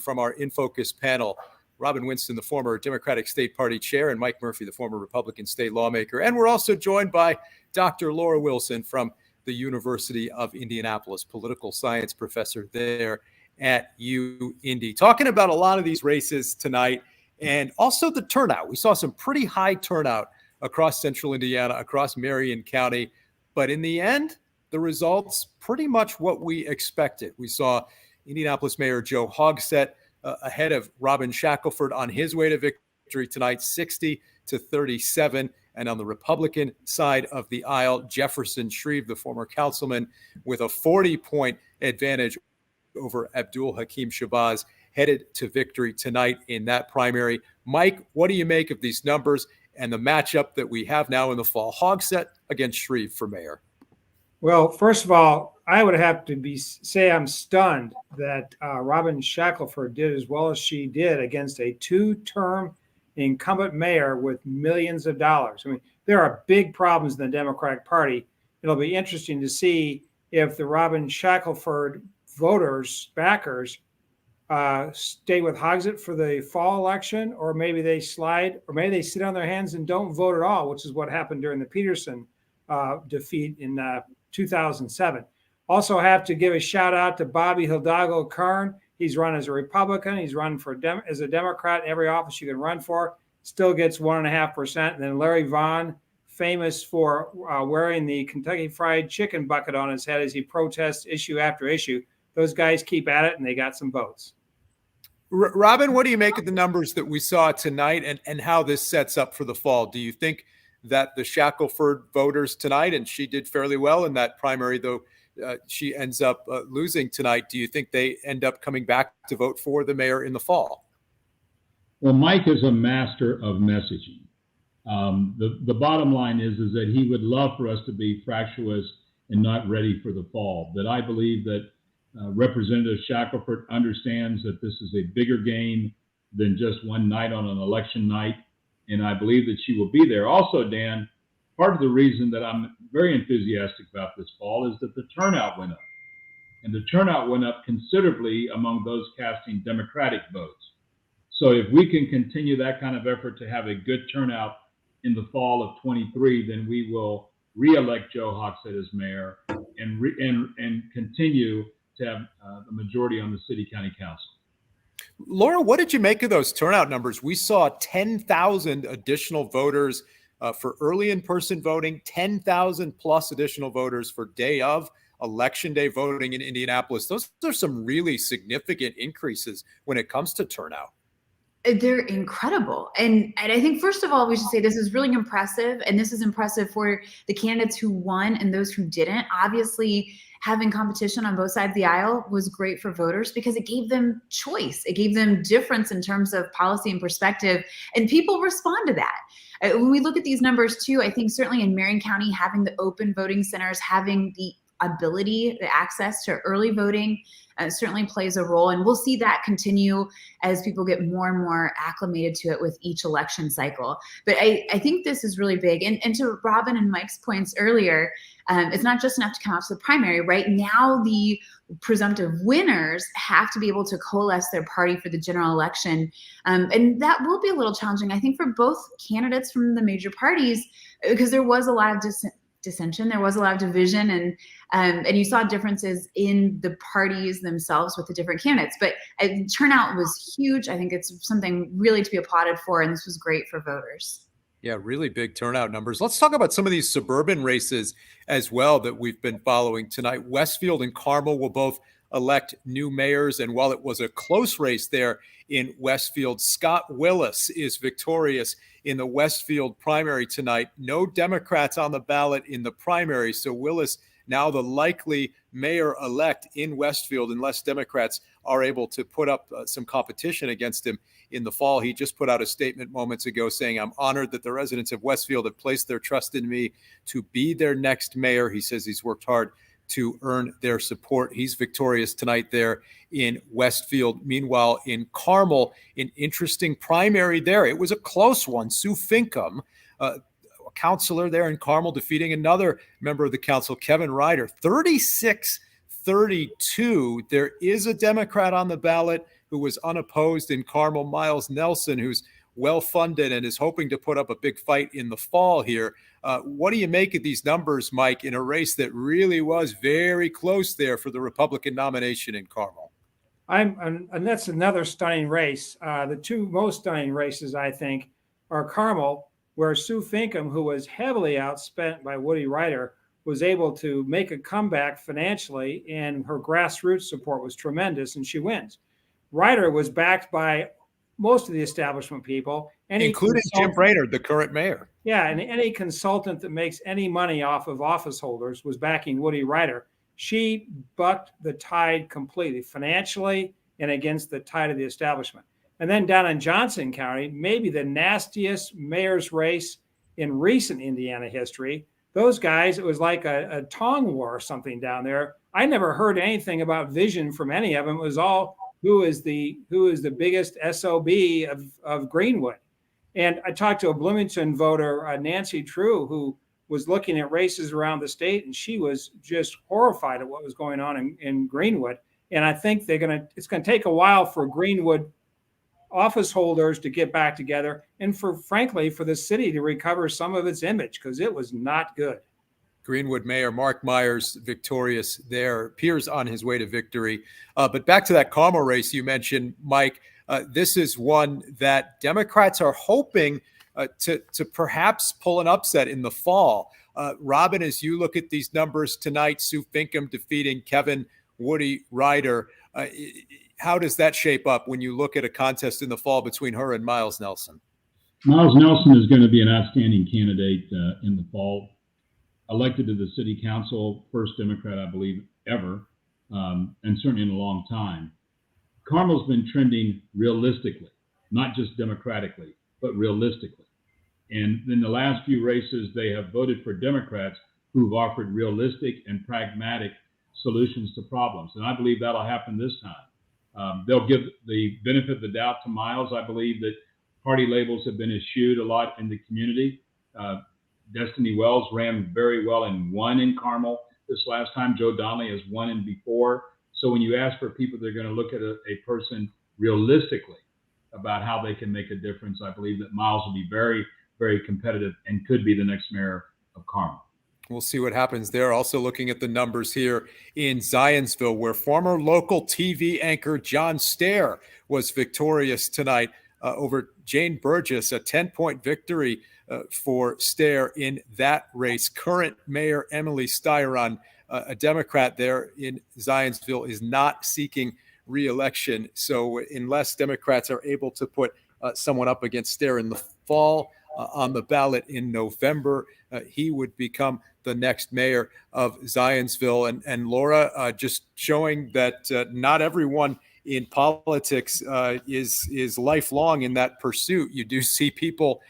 from our In Focus panel, Robin Winston, the former Democratic State Party chair, and Mike Murphy, the former Republican state lawmaker. And we're also joined by Dr. Laura Wilson from the University of Indianapolis, political science professor there at UIndy, talking about a lot of these races tonight and also the turnout. We saw some pretty high turnout across central Indiana, across Marion County. But in the end, the results pretty much what we expected. We saw Indianapolis Mayor Joe Hogsett ahead of Robin Shackelford on his way to victory tonight, 60-37. And on the Republican side of the aisle, Jefferson Shreve, the former councilman, with a 40-point advantage over Abdul Hakim Shabazz, headed to victory tonight in that primary. Mike, what do you make of these numbers and the matchup that we have now in the fall? Hogsett against Shreve for mayor. Well, first of all, I would have to say I'm stunned that Robin Shackelford did as well as she did against a two-term incumbent mayor with millions of dollars. I mean, there are big problems in the Democratic Party. It'll be interesting to see if the Robin Shackelford voters, backers, stay with Hogsett for the fall election, or maybe they slide, or maybe they sit on their hands and don't vote at all, which is what happened during the Peterson defeat in 2007. Also have to give a shout out to Bobby Hidalgo Kern. He's run as a Republican. He's run as a Democrat in every office you can run for. Still gets 1.5%. And then Larry Vaughn, famous for wearing the Kentucky Fried Chicken bucket on his head as he protests issue after issue. Those guys keep at it, and they got some votes. Robin, what do you make of the numbers that we saw tonight and how this sets up for the fall? Do you think that the Shackelford voters tonight, and she did fairly well in that primary, though she ends up losing tonight, do you think they end up coming back to vote for the mayor in the fall? Well, Mike is a master of messaging. The bottom line is that he would love for us to be fractious and not ready for the fall. But I believe that Representative Shackelford understands that this is a bigger game than just one night on an election night. And I believe that she will be there. Also, Dan, part of the reason that I'm very enthusiastic about this fall is that the turnout went up. And the turnout went up considerably among those casting Democratic votes. So if we can continue that kind of effort to have a good turnout in the fall of 23, then we will re-elect Joe Hogsett as mayor and continue to have the majority on the city county council. Laura, what did you make of those turnout numbers? We saw 10,000 additional voters for early in-person voting, 10,000 plus additional voters for day of election day voting in Indianapolis. Those are some really significant increases when it comes to turnout. They're incredible. And I think, first of all, we should say this is really impressive. And this is impressive for the candidates who won and those who didn't. Obviously, having competition on both sides of the aisle was great for voters because it gave them choice. It gave them difference in terms of policy and perspective. And people respond to that. When we look at these numbers, too, I think certainly in Marion County, having the open voting centers, having the ability, the access to early voting certainly plays a role. And we'll see that continue as people get more and more acclimated to it with each election cycle. But I think this is really big. And to Robin and Mike's points earlier, it's not just enough to come out to the primary. Right now, the presumptive winners have to be able to coalesce their party for the general election. And that will be a little challenging, I think, for both candidates from the major parties, because there was a lot of dissension. There was a lot of division, and you saw differences in the parties themselves with the different candidates. But turnout was huge. I think it's something really to be applauded for, and this was great for voters. Yeah, really big turnout numbers. Let's talk about some of these suburban races as well that we've been following tonight. Westfield and Carmel will both elect new mayors, and while it was a close race there in Westfield, Scott Willis is victorious in the Westfield primary tonight. No Democrats on the ballot in the primary, so Willis now the likely mayor-elect in Westfield unless Democrats are able to put up some competition against him in the fall. He just put out a statement moments ago saying, "I'm honored that the residents of Westfield have placed their trust in me to be their next mayor." He says he's worked hard to earn their support. He's victorious tonight there in Westfield. Meanwhile, in Carmel, an interesting primary there. It was a close one. Sue Finkham, a counselor there in Carmel, defeating another member of the council, Kevin Ryder, 36-32. There is a Democrat on the ballot. who was unopposed in Carmel, Miles Nelson, who's well-funded and is hoping to put up a big fight in the fall here. What do you make of these numbers, Mike, in a race that really was very close there for the Republican nomination in Carmel? And that's another stunning race. The two most stunning races, I think, are Carmel, where Sue Finkham, who was heavily outspent by Woody Ryder, was able to make a comeback financially, and her grassroots support was tremendous, and she wins. Ryder was backed by most of the establishment people, including Jim Brainerd, the current mayor. Yeah, and any consultant that makes any money off of office holders was backing Woody Ryder. She bucked the tide completely, financially and against the tide of the establishment. And then down in Johnson County, maybe the nastiest mayor's race in recent Indiana history. Those guys, it was like a tong war or something down there. I never heard anything about vision from any of them. It was all who is the biggest SOB of Greenwood. And I talked to a Bloomington voter, Nancy True, who was looking at races around the state, and she was just horrified at what was going on in Greenwood. And I think it's going to take a while for Greenwood office holders to get back together, and frankly, for the city to recover some of its image, because it was not good. Greenwood Mayor Mark Myers victorious there, appears on his way to victory. But back to that Carmel race you mentioned, Mike, this is one that Democrats are hoping to perhaps pull an upset in the fall. Robin, as you look at these numbers tonight, Sue Finkham defeating Kevin Woody Ryder, how does that shape up when you look at a contest in the fall between her and Miles Nelson? Miles Nelson is going to be an outstanding candidate in the fall. Elected to the city council, first Democrat, I believe, ever, and certainly in a long time. Carmel's been trending realistically, not just democratically, but realistically. And in the last few races, they have voted for Democrats who've offered realistic and pragmatic solutions to problems. And I believe that'll happen this time. They'll give the benefit of the doubt to Miles. I believe that party labels have been eschewed a lot in the community. Destiny Wells ran very well and won in Carmel this last time. Joe Donnelly has won in before. So when you ask for people, they're going to look at a person realistically about how they can make a difference. I believe that Miles will be very, very competitive and could be the next mayor of Carmel. We'll see what happens there. Also looking at the numbers here in Zionsville, where former local TV anchor John Stair was victorious tonight over Jane Burgess, a 10-point victory for Stair in that race. Current Mayor Emily Styron, a Democrat there in Zionsville, is not seeking re-election. So unless Democrats are able to put someone up against Stair in the fall on the ballot in November, he would become the next mayor of Zionsville. And Laura, just showing that not everyone in politics is lifelong in that pursuit. You do see people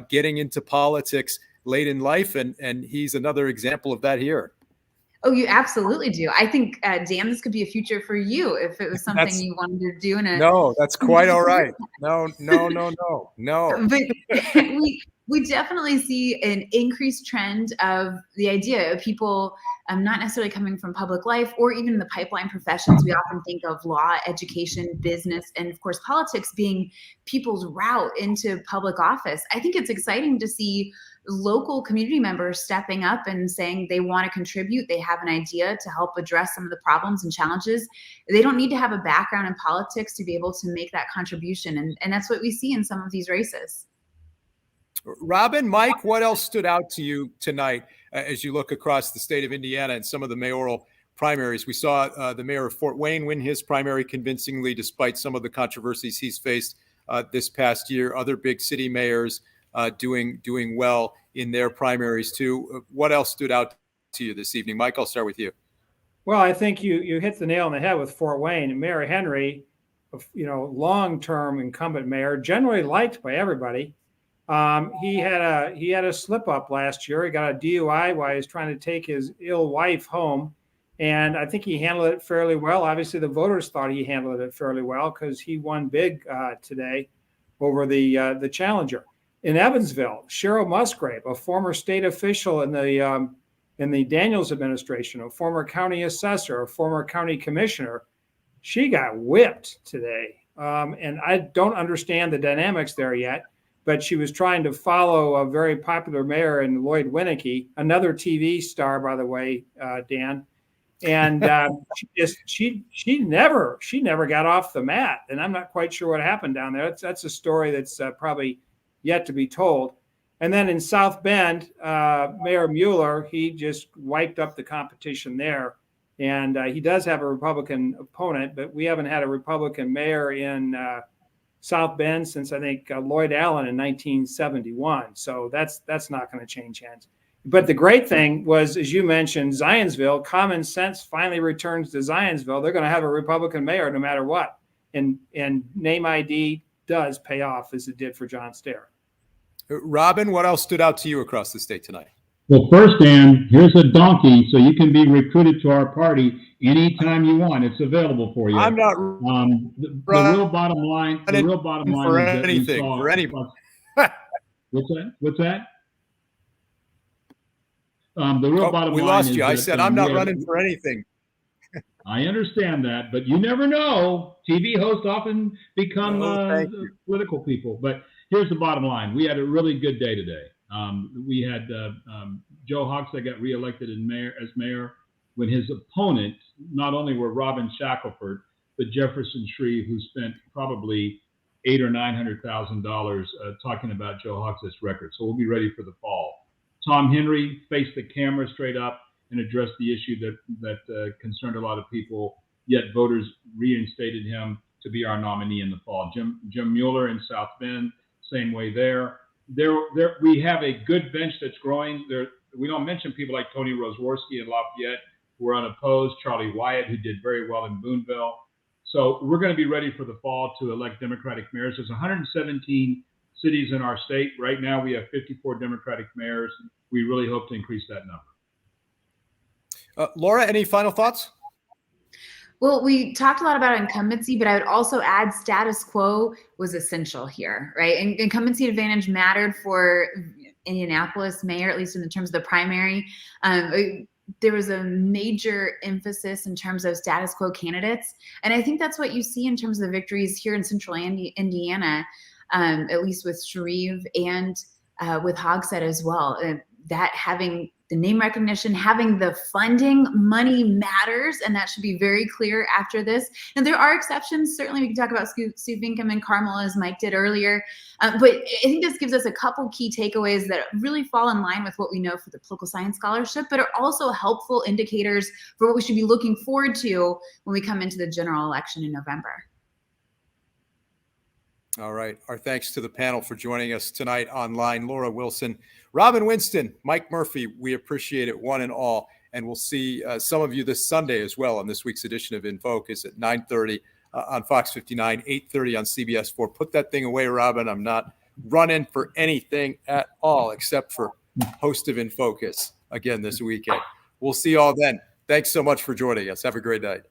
getting into politics late in life, and he's another example of that here. Oh, you absolutely do. I think, Dan, this could be a future for you if it was something you wanted to do. No, that's quite all right. No. But we definitely see an increased trend of the idea of people not necessarily coming from public life or even the pipeline professions. We often think of law, education, business, and of course, politics being people's route into public office. I think it's exciting to see local community members stepping up and saying they want to contribute. They have an idea to help address some of the problems and challenges. They don't need to have a background in politics to be able to make that contribution. And that's what we see in some of these races. Robin, Mike, what else stood out to you tonight as you look across the state of Indiana and some of the mayoral primaries? We saw the mayor of Fort Wayne win his primary convincingly, despite some of the controversies he's faced this past year. Other big city mayors doing well in their primaries too. What else stood out to you this evening? Mike, I'll start with you. Well, I think you hit the nail on the head with Fort Wayne. Mayor Henry, long-term incumbent mayor, generally liked by everybody. He had a slip up last year. He got a DUI while he was trying to take his ill wife home. And I think he handled it fairly well. Obviously, the voters thought he handled it fairly well because he won big today over the challenger. In Evansville, Cheryl Musgrave, a former state official in the Daniels administration, a former county assessor, a former county commissioner, she got whipped today. and I don't understand the dynamics there yet, but she was trying to follow a very popular mayor in Lloyd Winnicky, another TV star, by the way, Dan. And she never got off the mat, and I'm not quite sure what happened down there. That's a story that's probably yet to be told. And then in South Bend, Mayor Mueller, he just wiped up the competition there, and he does have a Republican opponent, but we haven't had a Republican mayor in South Bend since I think Lloyd Allen in 1971. So that's not going to change hands. But the great thing was, as you mentioned, Zionsville, common sense finally returns to Zionsville. They're going to have a Republican mayor no matter what. And name ID does pay off as it did for John Stair. Robin, what else stood out to you across the state tonight? Well, first, Dan, here's a donkey, so you can be recruited to our party anytime you want. It's available for you. I'm not the real bottom line. The real bottom line for is that anything, we saw, for anybody. What's that? The real bottom we line lost is you. I that, said I'm not running for anything. I understand that, but you never know. TV hosts often become political people. But here's the bottom line. We had a really good day today. We had Joe Hogsett got reelected as mayor when his opponent not only were Robin Shackelford, but Jefferson Shreve, who spent probably $800,000 or $900,000 talking about Joe Hogsett's record. So we'll be ready for the fall. Tom Henry faced the camera straight up and addressed the issue that concerned a lot of people, yet voters reinstated him to be our nominee in the fall. Jim Mueller in South Bend, same way there. We have a good bench that's growing. We don't mention people like Tony Rosworski in Lafayette, who are unopposed, Charlie Wyatt, who did very well in Boonville. So we're going to be ready for the fall to elect Democratic mayors. There's 117 cities in our state. Right now, we have 54 Democratic mayors. We really hope to increase that number. Laura, any final thoughts? Well, we talked a lot about incumbency, but I would also add status quo was essential here, right? And incumbency advantage mattered for Indianapolis mayor, at least in the terms of the primary. There was a major emphasis in terms of status quo candidates. And I think that's what you see in terms of the victories here in central Indiana, at least with Shreve and with Hogsett as well. That having the name recognition, having the funding, money matters, and that should be very clear after this. And there are exceptions. Certainly, we can talk about Sue Binkham and Carmel, as Mike did earlier. But I think this gives us a couple key takeaways that really fall in line with what we know for the political science scholarship, but are also helpful indicators for what we should be looking forward to when we come into the general election in November. All right. Our thanks to the panel for joining us tonight online. Laura Wilson, Robin Winston, Mike Murphy, we appreciate it one and all. And we'll see some of you this Sunday as well on this week's edition of In Focus at 9:30 on Fox 59, 8:30 on CBS 4. Put that thing away, Robin. I'm not running for anything at all except for host of In Focus again this weekend. We'll see you all then. Thanks so much for joining us. Have a great night.